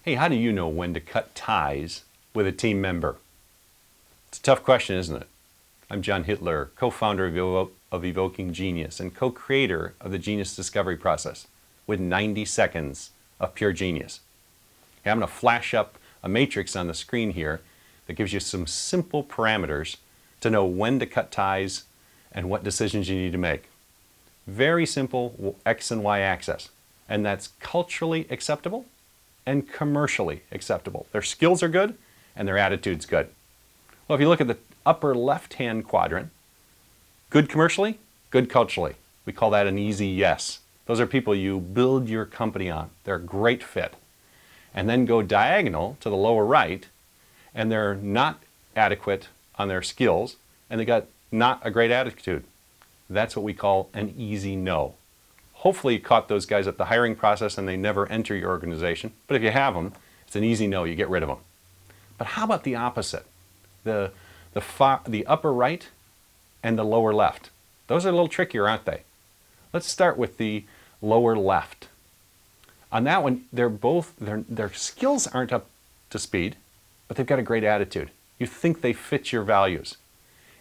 Hey, how do you know when to cut ties with a team member? It's a tough question, isn't it? I'm John Hittler, co-founder of Evoking Genius and co-creator of the Genius Discovery process with 90 seconds of pure genius. Okay, I'm going to flash up a matrix on the screen here that gives you some simple parameters to know when to cut ties and what decisions you need to make. Very simple X and Y axis, and that's culturally acceptable and commercially acceptable. Their skills are good and their attitude's good. Well, if you look at the upper left-hand quadrant, good commercially, good culturally. We call that an easy yes. Those are people you build your company on. They're a great fit. And then go diagonal to the lower right, and they're not adequate on their skills, and they got not a great attitude. That's what we call an easy no. Hopefully you caught those guys at the hiring process and they never enter your organization. But if you have them, it's an easy no, you get rid of them. But how about the opposite? The upper right and the lower left. Those are a little trickier, aren't they? Let's start with the lower left. On that one, their skills aren't up to speed, but they've got a great attitude. You think they fit your values.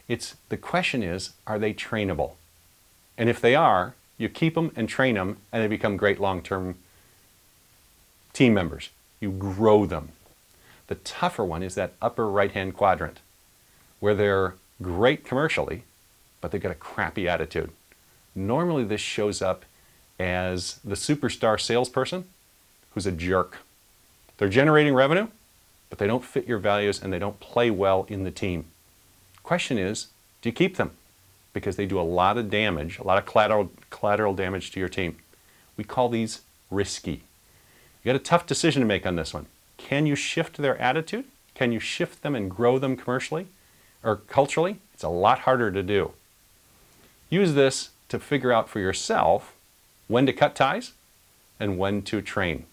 The question is, are they trainable? And if they are, you keep them and train them, and they become great long-term team members. You grow them. The tougher one is that upper right-hand quadrant, where they're great commercially, but they've got a crappy attitude. Normally this shows up as the superstar salesperson who's a jerk. They're generating revenue, but they don't fit your values and they don't play well in the team. Question is, do you keep them? Because they do a lot of damage, a lot of collateral damage to your team. We call these risky. You got a tough decision to make on this one. Can you shift their attitude? Can you shift them and grow them commercially or culturally? It's a lot harder to do. Use this to figure out for yourself when to cut ties and when to train.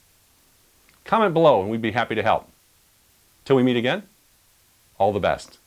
Comment below and we'd be happy to help. Till we meet again, all the best.